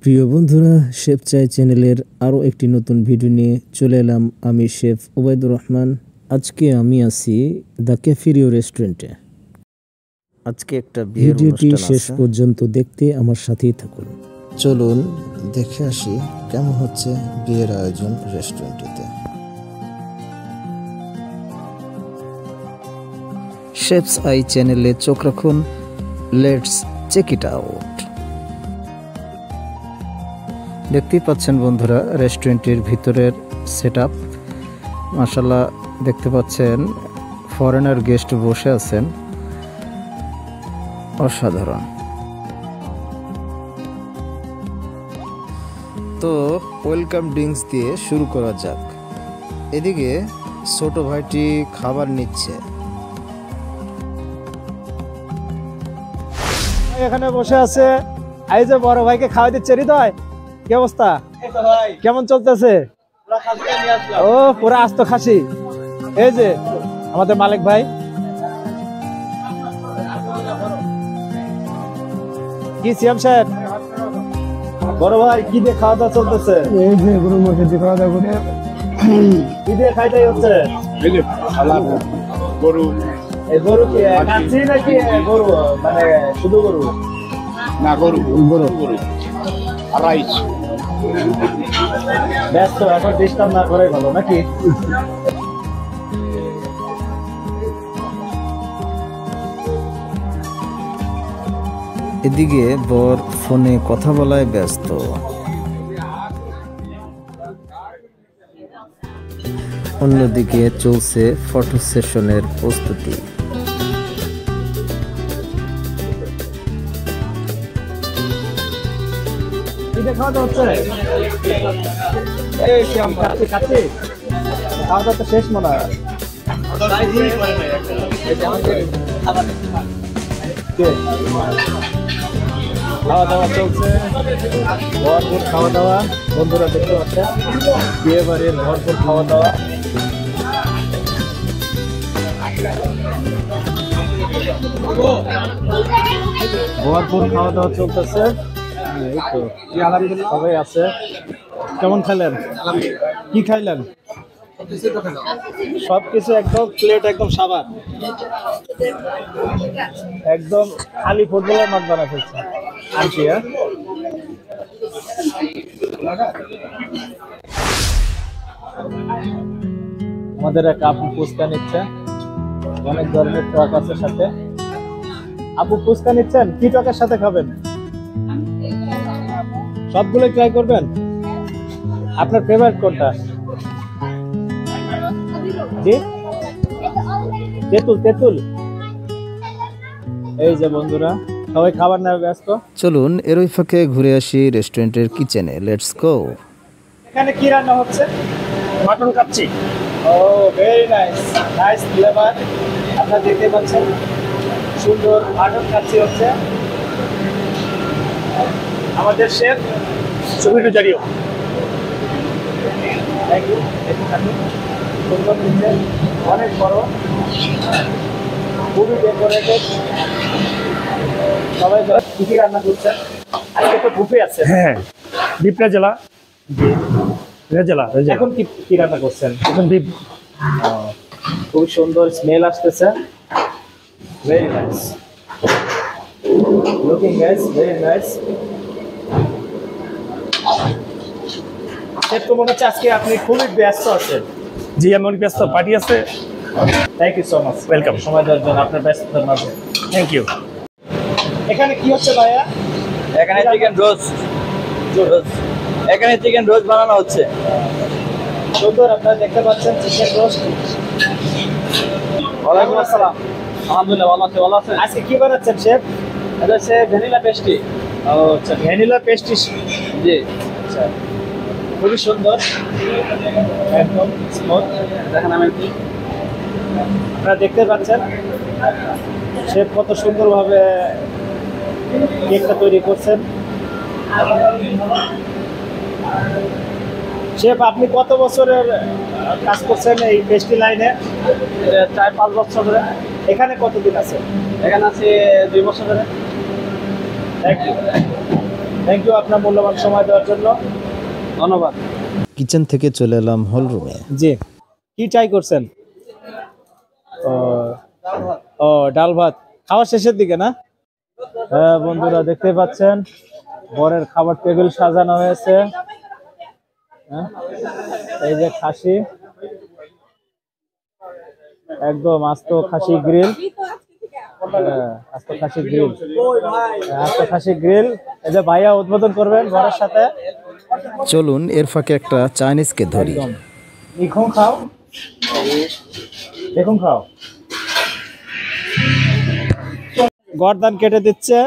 প্রিয় বন্ধুরা, শেফ চাই চ্যানেলের আরও একটি নতুন ভিডিও নিয়ে চলে এলাম। আমি শেফ ওবায়দুর রহমান। আজকে আমি আছি দ্য ক্যাফেরিও রেস্টুরেন্টে। আজকে একটা ভিডিওটি শেষ পর্যন্ত দেখতে আমার সাথেই থাকুন। চলুন দেখে আসি কেমন হচ্ছে বিয়ের আয়োজন রেস্টুরেন্টটিতে। শেফস আই চ্যানেলে চোখ রাখুন। Let's check it out. দেখতেই পাচ্ছেন বন্ধুরা, রেস্টুরেন্টের ভিতরের সেটআপ। মাশাআল্লাহ, দেখতে পাচ্ছেন ফরেনার গেস্ট বসে আছেন, অসাধারণ। তো ওয়েলকাম ড্রিঙ্কস দিয়ে শুরু করা যাক। এদিকে ছোট ভাইটি খাবার নিচ্ছে। এখানে বসে আছে, এই যে বড় ভাইকে খাওয়া দিচ্ছে। হৃদয়, কি অবস্থা? কেমন চলতেছে? ও পুরা আস্ত খাসি। এই যে আমাদের মালিক ভাই। কি সিয়াম সাহেব, বড় ভাই কি দিয়ে খাওয়া দাওয়া চলতেছে? এই যে গরুর মাংস দিয়ে খাওয়া দাওয়া করে। কি দিয়ে খাইটাই হচ্ছে? গরু। এই গরু কি কাচ্চি নাকি গরু, মানে শুধু গরু? না, গরু গরু গরু আর রাইস। ব্যস্ত, এখন ডিস্টার্ব না করে ভালো নাকি? এদিকে বর ফোনে কথা বলায় ব্যস্ত। অন্যদিকে চলছে ফটো সেশনের প্রস্তুতি। খাওয়া দাওয়া হচ্ছে? এই শ্যাম, খাচ্ছি খাচ্ছি, খাওয়া দাওয়া তো শেষ মনে হয়। খাওয়া দাওয়া চলছে, ভরপুর খাওয়া দাওয়া। বন্ধুরা দেখতে পাচ্ছেন বিয়ে বাড়ির ভরপুর খাওয়া দাওয়া। ভরপুর খাওয়া দাওয়া চলতেছে। এই তো সবাই আছে। কেমন খেলেন? কি খাইলেন? সবকিছু একদম প্লেট একদম সাবান, একদম খালি ফুটবলের মাঠ বানা ফেলছে আন্টি। আমাদের এক আপু ফুচকা নিচ্ছে, অনেক ধরনের টক আছে সাথে। আপু ফুচকা নিচ্ছেন, কি টকের সাথে খাবেন? সবগুলো ট্রাই করবেন? আপনার ফেভারিট কোনটা? জি, তেঁতুল। তেঁতুল। এই যে বন্ধুরা সবাই খাবার নেওয়া ব্যস্ত। চলুন এর ওই ফাঁকে ঘুরে আসি রেস্টুরেন্টের কিচেনে। Let's go. এখানে কি রান্না হচ্ছে? মাটন কাচ্চি। ও ভেরি নাইস, নাইস ফ্লেভার। আপনারা দেখতে পাচ্ছেন সুন্দর মাটন কাচ্চি হচ্ছে। আমাদের শেফ সুবিধা জারিও। সুন্দর দিচ্ছে, অনেক বড়, খুবই ডেকোরেটেড। সবাই কি কি রান্না করছেন? আজকে তো বুফে আছে। হ্যাঁ, ডিপ রেজালা। রেজালা এখন কি রান্না করছেন? এখন ডিপ। খুবই সুন্দর স্মেল আসতেছে। Very nice looking guys, very nice. তো মনে হচ্ছে আজকে আপনি খুবই ব্যস্ত আছেন। জি, আমি অনেক ব্যস্ত, পার্টি আছে। Thank you so much, welcome. সময় দেওয়ার জন্য আপনার ব্যস্ততার মাঝে। Thank you. এখানে কি হচ্ছে ভাইয়া? এখানে চিকেন রোস্ট। এখানে চিকেন রোস্ট বানানো হচ্ছে। সুন্দর, আপনারা দেখতে পাচ্ছেন চিকেন রোস্ট। ওয়ালাইকুম আসসালাম। আলহামদুলিল্লাহ ভালো আছে। ভালো আছে। আজকে কি বানাচ্ছেন শেফ? এটা হচ্ছে ভ্যানিলা পেস্ট্রি। ও আচ্ছা, ভ্যানিলা পেস্ট্রি। জি, আচ্ছা, খুবই সুন্দর, একদম স্মুথ। দেখেন আমি কি আপনারা দেখতে পাচ্ছেন শেফ কত সুন্দরভাবে কেকটা তৈরি করছেন। শেফ, আপনি কত বছরের কাজ করছেন এই পেস্ট্রি লাইনে? 4-5 বছর ধরে। এখানে কতদিন আছে? এখানে আছে 2 বছর ধরে। Thank you. থ্যাংক ইউ আপনার মূল্যবান সময় দেওয়ার জন্য, ধন্যবাদ। কিচেন থেকে চলে এলাম হল রুমে। জি, কি ট্রাই করছেন? ও ও ডাল ভাত খাওয়ার শেষের দিকে না? হ্যাঁ বন্ধুরা, দেখতে পাচ্ছেন বরের খাবার টেবিল সাজানো হয়েছে। হ্যাঁ, এই যে খাসি, একদম আস্ত খাসি গ্রিল। আস্ত খাসি গ্রিল, আস্ত খাসি গ্রিল। এই যে ভাইয়া উদ্বোধন করবেন বরের সাথে। চলুন এর ফাঁকে একটা চাইনিজকে ধরি। একদম দেখুন খাও, দেখুন খাও। গর্দান কেটে দিচ্ছে।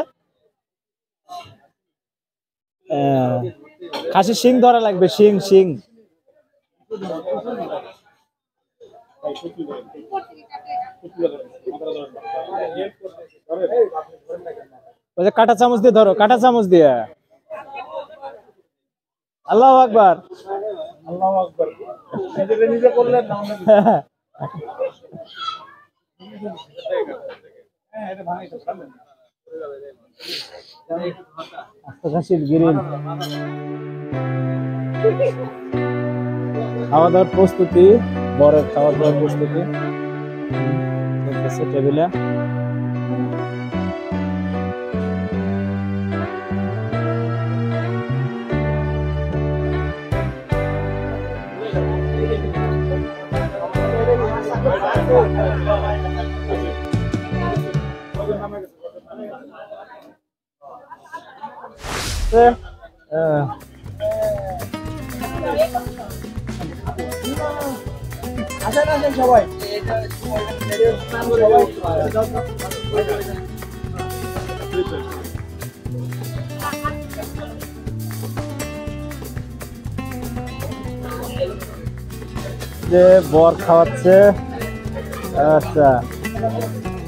খাসির শিং ধরা লাগবে, শিং শিং। ওই যে কাঁটা চামচ দিয়ে ধরো, কাঁটা চামচ দিয়ে। আল্লাহু আকবার, আল্লাহু আকবার। নিজে করলেন না? খাসির গ্রিল। খাওয়া দাওয়ার প্রস্তুতি, বরের খাওয়া দাওয়ার প্রস্তুতি টেবিলে। আসেন আসেন সবাই। যে বর খাওয়াচ্ছে, আচ্ছা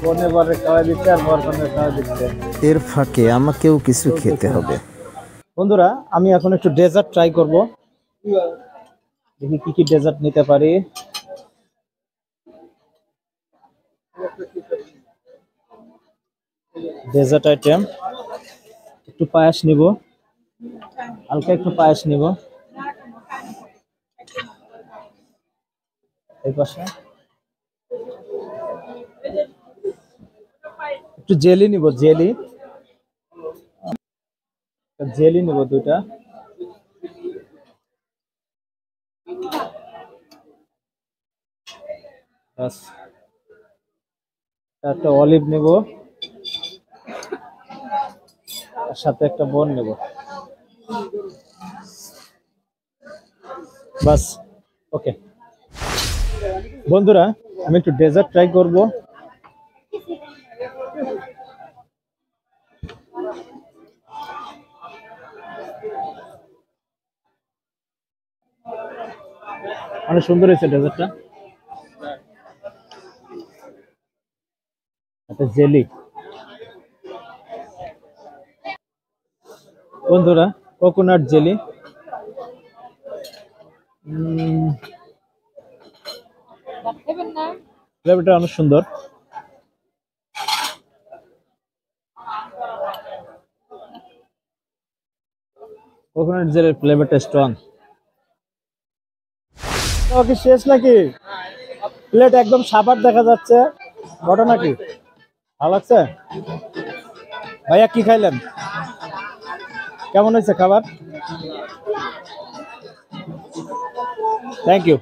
বনে বরে খাওয়া দিচ্ছে আর বর কনে খাওয়া দিচ্ছে। এর ফাঁকে আমাকেও কিছু খেতে হবে। বন্ধুরা, আমি এখন একটু ডেজার্ট ট্রাই করব, দেখি কি কি ডেজার্ট নিতে পারি। ডেজার্ট আইটেম একটু পায়েস নিব, হালকা একটু পায়েস নিব। এই পাশে একটু জেলি নিব, জেলি জেলি নিব দুইটা। একটা অলিভ নেব, সাথে একটা বোন নেব, বাস। ওকে বন্ধুরা, আমি একটু ডেজার্ট ট্রাই করব। অনেক সুন্দর হয়েছে ডেজার্টটা। একটা জেলি বন্ধুরা, কোকোনাট জেলি। ফ্লেভারটা অনেক সুন্দর। কোকোনাট জেলের ফ্লেভারটা স্ট্রং। কি শেষ নাকি? প্লেট একদম সাবার দেখা যাচ্ছে, ঘটনা কি? ভালো লাগছে? ভাইয়া কি খাইলেন? কেমন হয়েছে খাবার? Thank you.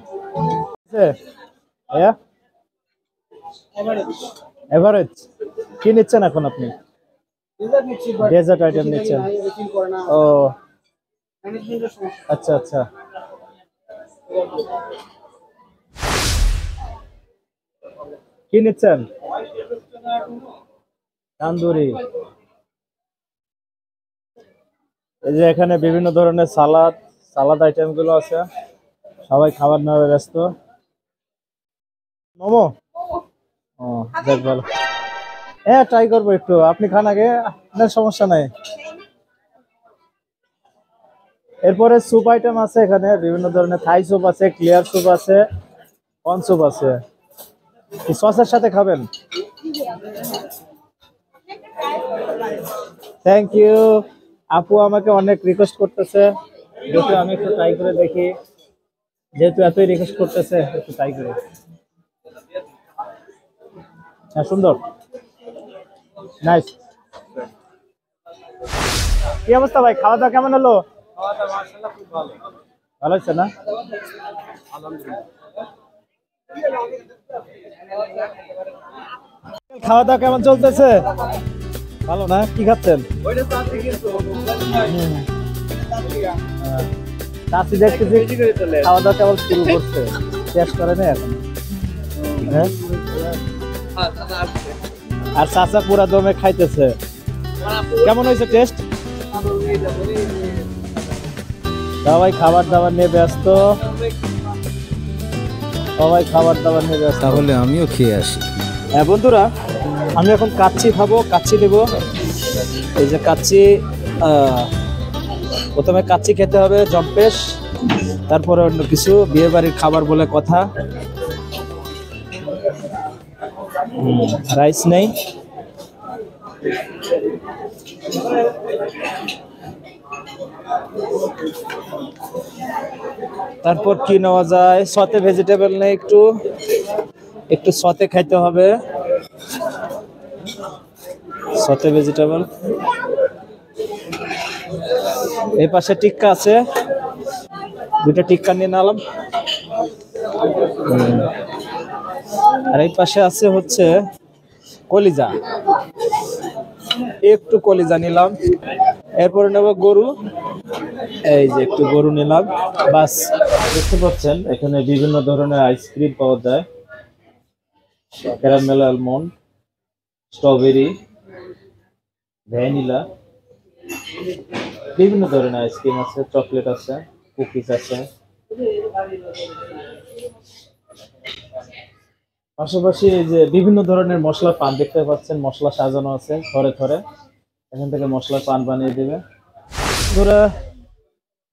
ভাইয়া এভারেজ কি নিচ্ছেন এখন আপনি? ডেজার্ট আইটেম নিচ্ছেন? ও আচ্ছা আচ্ছা। কি নিচ্ছেন? তান্দুরি। এই যে এখানে বিভিন্ন ধরনের সালাদ আইটেম গুলো আছে, সবাই খাবার নেওয়া ব্যস্ত। মোমো, ও দেখ ভালো। হ্যাঁ ট্রাই করবো একটু, আপনি খান আগে, আপনার সমস্যা নাই। এরপরে স্যুপ আইটেম আছে এখানে, বিভিন্ন ধরনের থাই স্যুপ আছে, ক্লিয়ার স্যুপ আছে, কর্ন স্যুপ আছে। সসের সাথে খাবেন? Thank you. আপু আমাকে অনেক রিকোয়েস্ট করতেছে, যেহেতু আমি একটু ট্রাই করে দেখি, যেহেতু এতই রিকোয়েস্ট করতেছে একটু ট্রাই করি। হ্যাঁ সুন্দর, নাইস। কি অবস্থা ভাই, খাওয়া দাওয়া কেমন হলো? ভালো হচ্ছে না? খাওয়া দাওয়া কেমন চলতেছে? ভালো না? কি খাচ্ছেন? চাচি দেখতেছি খাওয়া দাওয়া কেমন শুরু করছে, শেষ করে না এখন। হ্যাঁ, আর চাচা পুরা দমে খাইতেছে। কেমন হয়েছে টেস্ট? সবাই খাবার দাবার নিয়ে ব্যস্ত, সবাই খাবার দাবার নিয়ে ব্যস্ত। তাহলে আমিও খেয়ে আসি। হ্যাঁ বন্ধুরা, আমি এখন কাচ্চি খাবো, কাচ্চি নেব। এই যে কাচ্চি, প্রথমে কাচ্চি খেতে হবে জম্পেশ, তারপরে অন্য কিছু, বিয়ে বাড়ির খাবার বলে কথা। রাইস নেই, তারপর কি নেওয়া যায়? সতে ভেজিটেবল নেই, একটু একটু সতে খাইতে হবে, সতে ভেজিটেবল। এই পাশে টিক্কা আছে, দুটো টিক্কা নিয়ে নিলাম। আর এই পাশে আছে হচ্ছে কলিজা, একটু কলিজা নিলাম। এরপরে নেব গরু, এই যে একটু গরু নিলাম। বাস, দেখতে পাচ্ছেন এখানে বিভিন্ন ধরনের আইসক্রিম পাওয়া যায়, ক্যারামেল, আলমন্ড, স্ট্রবেরি, ভ্যানিলা, বিভিন্ন ধরনের আইসক্রিম আছে, চকলেট আছে, কুকিজ আছে। পাশাপাশি এই যে বিভিন্ন ধরনের মশলার পান দেখতে পাচ্ছেন, মশলা সাজানো আছে ঘরে ঘরে, এখান থেকে মশলার পান বানিয়ে দেবে। ধরে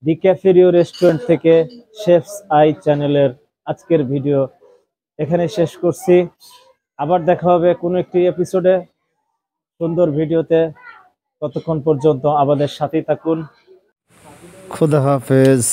দি ক্যাফেরিও রেস্টুরেন্ট থেকে শেফস আই চ্যানেলের আজকের ভিডিও এখানে শেষ করছি। আবার দেখা হবে কোনো একটি এপিসোডে, সুন্দর ভিডিওতে। ততক্ষণ পর্যন্ত আমাদের সাথেই থাকুন। খুদা হাফেজ।